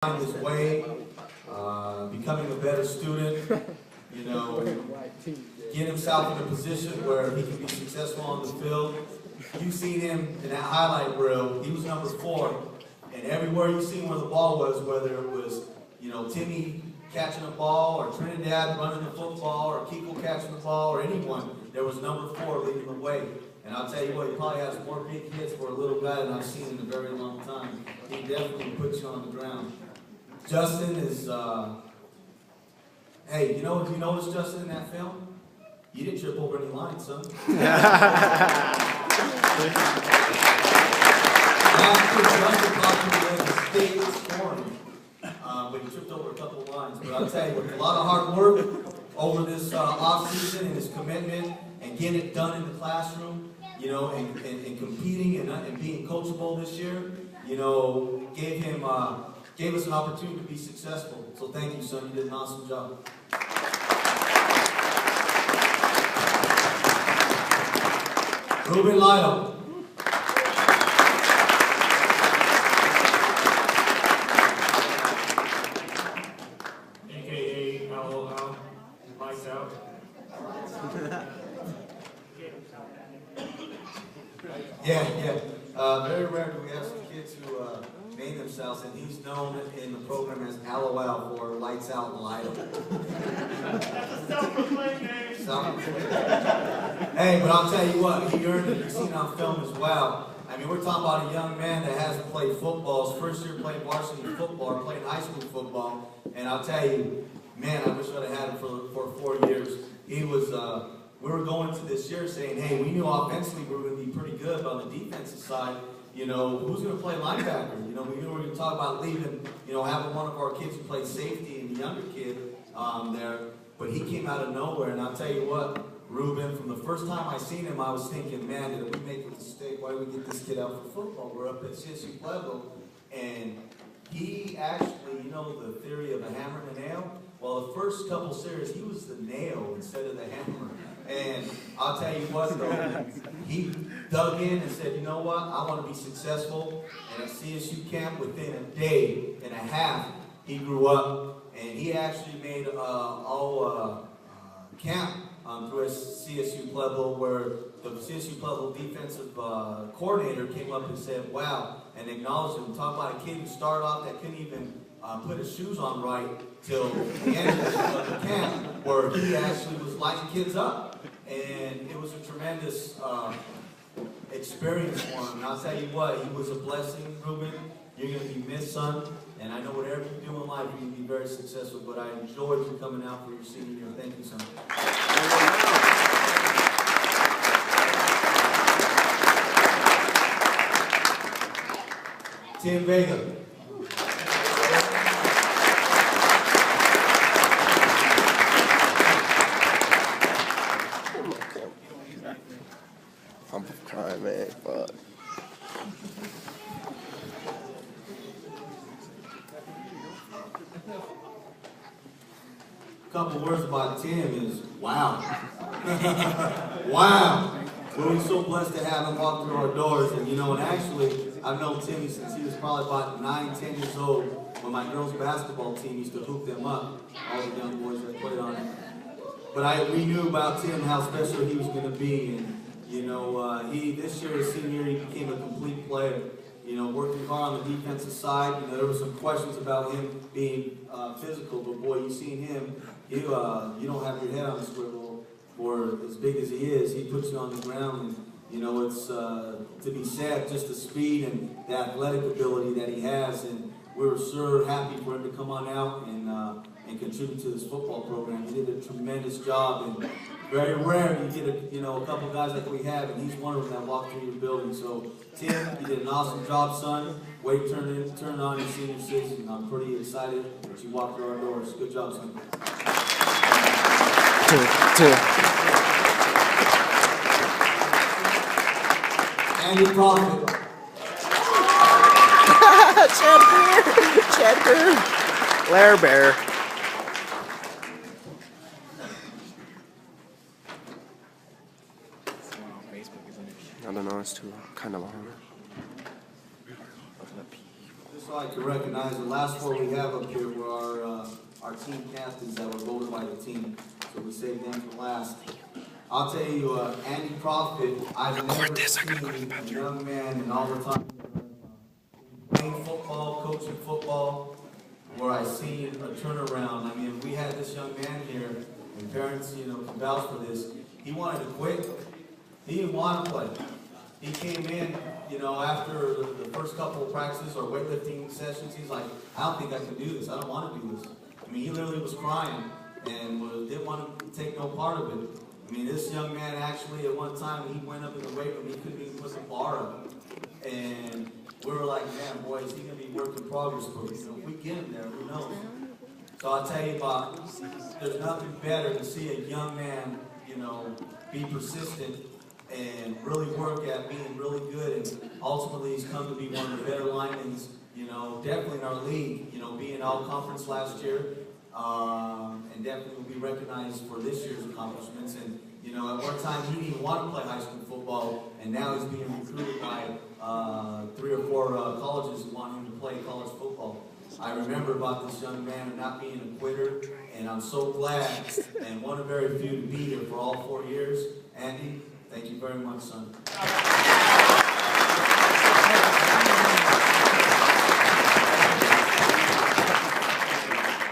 find his way, becoming a better student, get himself in a position where he can be successful on the field. You've seen him in that highlight reel. He was number 4, and everywhere you've seen where the ball was, whether it was, Timmy catching the ball, or Trinidad running the football, or Kiko catching the ball, or anyone, there was number 4 leading the way. And I'll tell you what, he probably has more big hits for a little guy than I've seen in a very long time. He definitely puts you on the ground. Justin is, hey, you noticed Justin in that film? You didn't trip over any lines, son. Justin probably the state scoring, but he tripped over a couple of lines. But I'll tell you, with a lot of hard work over this off-season and his commitment and getting it done in the classroom, and competing and being coachable this year, gave us an opportunity to be successful. So thank you, son. You did an awesome job. Ruben Lytle. AKA LOL. Lights out. Yeah. Very rare do we have some kids who name themselves, and he's known in the program as LOL for Lights Out and Lytle. That's a self-proclaimed name. Hey, but I'll tell you what, he earned it. You've seen it on film as well. I mean, we're talking about a young man that hasn't played football. His first year playing varsity football, or playing high school football. And I'll tell you, man, I wish I'd have had him for 4 years. He was, we were going to this year saying, hey, we knew offensively we were going to be pretty good, but on the defensive side, who's going to play linebacker? We knew we were going to talk about leaving, having one of our kids who played safety and the younger kid there. But he came out of nowhere, and I'll tell you what, Ruben, from the first time I seen him, I was thinking, man, did we make a mistake? Why did we get this kid out for football? We're up at CSU Pueblo, and he actually, the theory of a hammer and a nail? Well, the first couple series, he was the nail instead of the hammer. And I'll tell you what, though, he dug in and said, you know what, I want to be successful. And at CSU camp, within a day and a half, he grew up. And he actually made all camp through CSU Pueblo, where the CSU Pueblo defensive coordinator came up and said, wow, and acknowledged him. Talk about a kid who started off that couldn't even put his shoes on right till the end of the camp, where he actually was lighting kids up. And it was a tremendous experience for him. And I'll tell you what, he was a blessing, Ruben. You're going to be missed, son. And I know whatever you do in life, you're going to be very successful. But I enjoyed you coming out for your senior year. Thank you, son. Tim Vega. I'm crying, man. Fuck. A couple words about Tim is, wow. Wow. We're so blessed to have him walk through our doors. And, and actually, I've known Timmy since he was probably about 9, 10 years old, when my girls' basketball team used to hoop them up, all the young boys that played on it. But we knew about Tim, how special he was going to be. And, this year, his senior year, he became a complete player. Working hard on the defensive side. There were some questions about him being physical, but boy, you've seen him. You don't have your head on a swivel for as big as he is. He puts you on the ground, and it's to be said, just the speed and the athletic ability that he has. And we were sure happy for him to come on out and contribute to this football program. He did a tremendous job, and very rare you get a couple guys like we have, and he's one of them that walked through your building. So Tim, you did an awesome job, son. Way to turn on your senior season. I'm pretty excited that you walked through our doors. Good job, son. Two. Andy Crawford. Chad Lair Bear. I don't know, it's too kind of long. So I can recognize the last four we have up here were our team captains that were voted by the team. So we saved them for last. I'll tell you, Andy Profit, I've never seen a young man in all the time playing football, coaching football, where I seen a turnaround. I mean, we had this young man here, and parents, can vouch for this. He wanted to quit. He didn't want to play. He came in, after the first couple of practices or weightlifting sessions, he's like, I don't think I can do this. I don't want to do this. I mean, he literally was crying and didn't want to take no part of it. I mean, this young man actually, at one time, he went up in the weight room, he couldn't even put the bar up. And we were like, man, boy, is he going to be work in progress? But, if we get him there, who knows? So I'll tell you about, there's nothing better to see a young man, be persistent and really work at being really good. And ultimately, he's come to be one of the better linemen, definitely in our league, being all conference last year. And definitely will be recognized for this year's accomplishments. And, at one time he didn't even want to play high school football, and now he's being recruited by 3 or 4 colleges who want him to play college football. I remember about this young man not being a quitter, and I'm so glad, and one of very few to be here for all 4 years. Andy, thank you very much, son.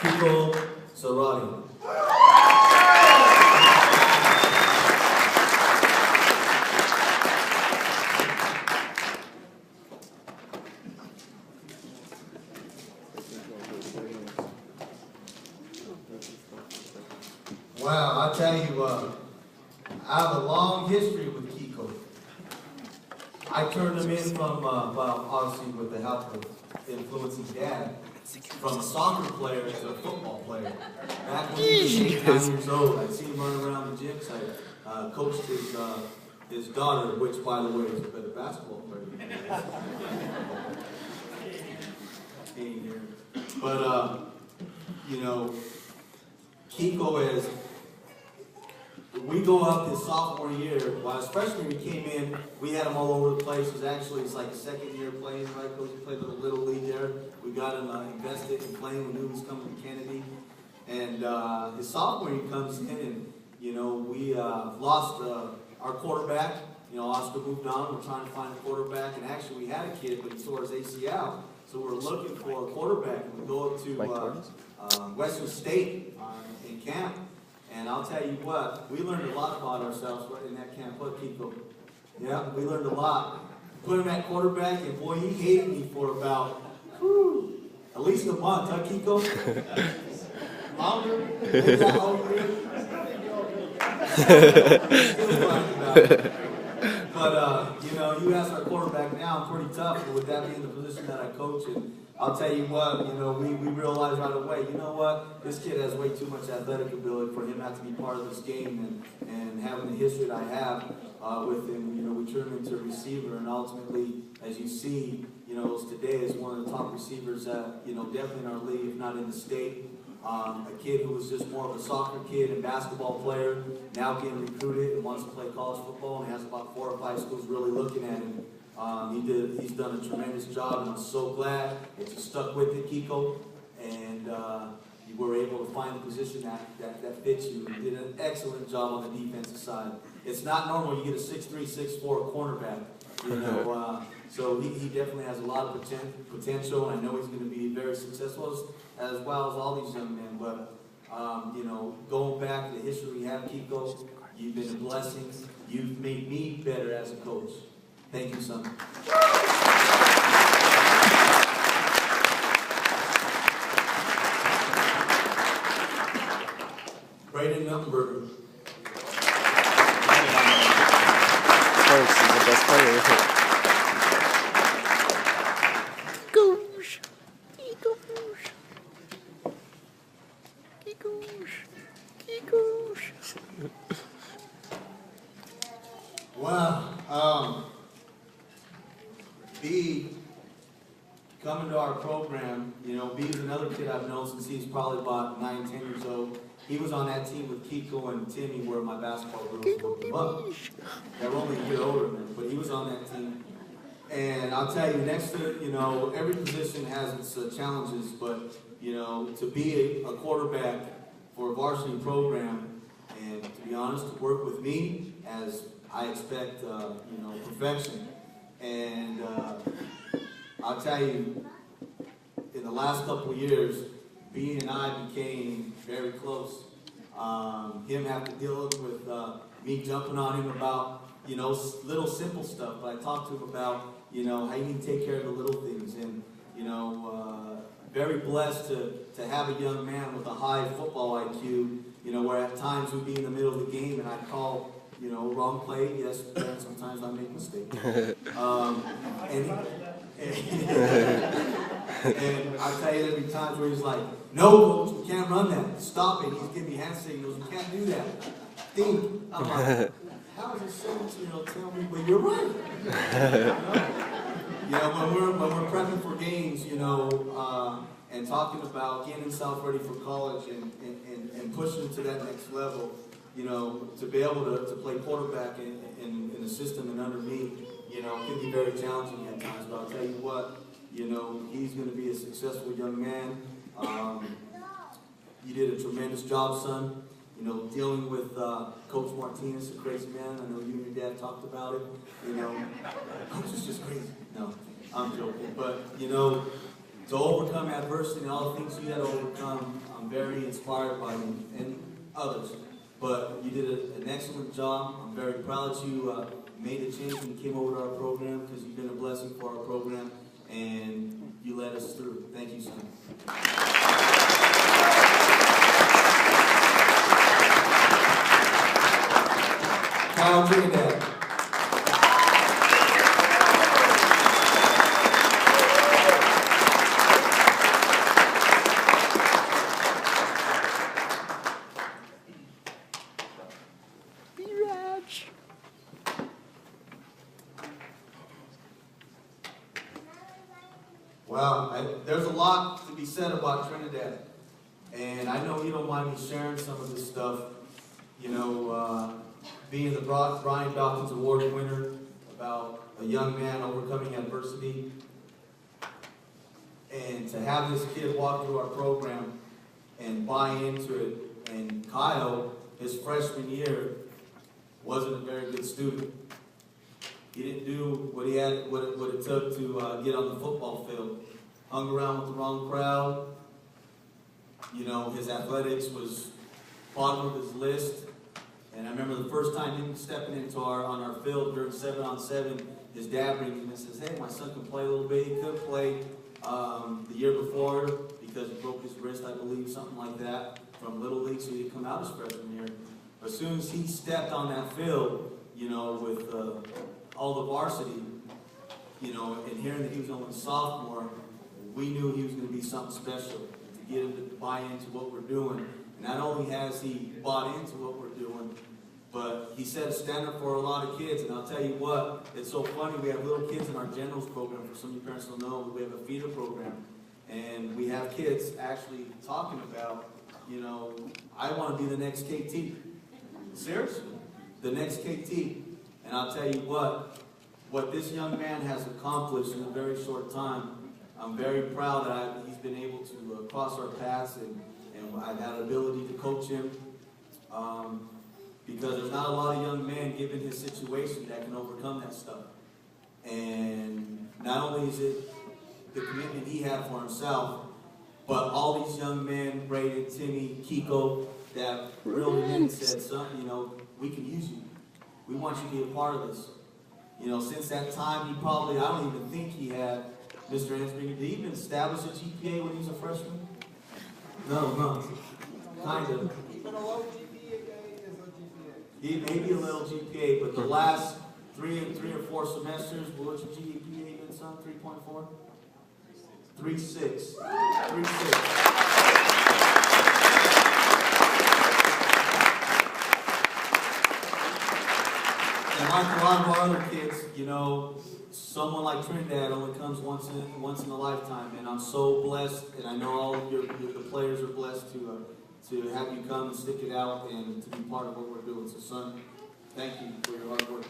Kiko Sarati. Wow, I tell you, I have a long history with Kiko. I turned him in from, obviously with the help of influencing dad, from a soccer player to a football player. Back when he was 8, 9 years old, I'd see him running around the gym. I coached his daughter, which, by the way, is a better basketball player. But, Kiko is, we go up his sophomore year. While his freshman year he came in, we had him all over the place. It's like second year playing, right, coach? He played a little league there. We got him invested in playing. We knew he was coming to Kennedy. And his sophomore year comes in, and, we lost our quarterback. Oscar moved on. We're trying to find a quarterback. And actually, we had a kid, but he tore his ACL. So we're looking for a quarterback. And we go up to Western State in camp. And I'll tell you what, we learned a lot about ourselves right in that camp. What, Kiko? Yeah, we learned a lot. Put him at quarterback, and boy, he hated me for about, at least a month, huh, Kiko? Longer? Maybe that whole year? But, you ask our quarterback now, I'm pretty tough, but with that being the position that I coach in, I'll tell you what, we realized right away, this kid has way too much athletic ability for him not to be part of this game, and having the history that I have with him, we turned him into a receiver, and ultimately, as you see, today is one of the top receivers, definitely in our league, if not in the state. A kid who was just more of a soccer kid and basketball player, now getting recruited and wants to play college football, and has about 4 or 5 schools really looking at him. He's done a tremendous job, and I'm so glad that you stuck with it, Kiko, and you were able to find a position that fits you. You did an excellent job on the defensive side. It's not normal you get a 6'3", 6'4" cornerback, so he definitely has a lot of potential, and I know he's going to be very successful as well as all these young men. But going back to the history we have, Kiko, you've been a blessing. You've made me better as a coach. Thank you, son. Braden Number. First, he's the best player. Goosh. Goosh. Goosh. Wow. B, coming to our program, B is another kid I've known since he's probably about 9, 10 years old. He was on that team with Kiko and Timmy where my basketball girls looked him up. They were only a year older than him, but he was on that team. And I'll tell you, next to, every position has its challenges, but, to be a quarterback for a varsity program, and to be honest, to work with me as I expect, perfection. And I'll tell you, in the last couple of years, B and I became very close. Him having to deal with me jumping on him about, little simple stuff. But I talked to him about, how you need to take care of the little things. And, very blessed to have a young man with a high football IQ, where at times we'd be in the middle of the game and I'd call, wrong play. Yes, sometimes I make mistakes. And I tell you, there'll be times where he's like, no, coach, we can't run that. Stop it. He's giving me hand signals. We can't do that. Think. I'm like, how is a 17-year-old tell me, well, you're right. When we're prepping for games, and talking about getting himself ready for college and pushing to that next level, to be able to play quarterback in the system and under me, can be very challenging at times. But I'll tell you what, he's going to be a successful young man. You did a tremendous job, son. Dealing with Coach Martinez, a crazy man. I know you and your dad talked about it. Coach is just crazy. No, I'm joking. But, to overcome adversity and all the things you had to overcome, I'm very inspired by you and others. But you did an excellent job. I'm very proud that you made the change and came over to our program, because you've been a blessing for our program, and you led us through. Thank you, son. Kyle Trinidad. Well, there's a lot to be said about Trinidad, and I know you don't mind me sharing some of this stuff. Being the Brian Dawkins Award winner, about a young man overcoming adversity, and to have this kid walk through our program and buy into it. And Kyle, his freshman year, wasn't a very good student. He didn't do what it took to get on the football field. Hung around with the wrong crowd. His athletics was bottom of his list. And I remember the first time him stepping on our field during 7-on-7, his dad brings him and says, "Hey, my son can play a little bit." He couldn't play the year before because he broke his wrist, I believe, something like that, from Little League, so he didn't come out his freshman year. But as soon as he stepped on that field, with all the varsity, and hearing that he was only a sophomore, we knew he was going to be something special. To get him to buy into what we're doing. And not only has he bought into what we're doing, but he set a standard for a lot of kids. And I'll tell you what, it's so funny. We have little kids in our generals program. For some of you parents don't know, we have a feeder program. And we have kids actually talking about, I want to be the next KT. Seriously, the next KT. And I'll tell you what this young man has accomplished in a very short time, I'm very proud that he's been able to cross our paths, and I've had the ability to coach him, because there's not a lot of young men, given his situation, that can overcome that stuff. And not only is it the commitment he had for himself, but all these young men, Braden, Timmy, Kiko, that really and said, "Son, we can use you. We want you to be a part of this." Since that time, I don't even think he had, Mr. Ansbringer, did he even establish a GPA when he was a freshman? No. Kind of. Even a low GPA guy is a GPA. He may be a little GPA, but the last three or four semesters, what's your GPA been, son? 3.4? 3.6. 3.6. And like a lot of our other kids, someone like Trinidad only comes once in a lifetime, and I'm so blessed, and I know all of the players are blessed to have you come and stick it out and to be part of what we're doing. So, son, thank you for your hard work.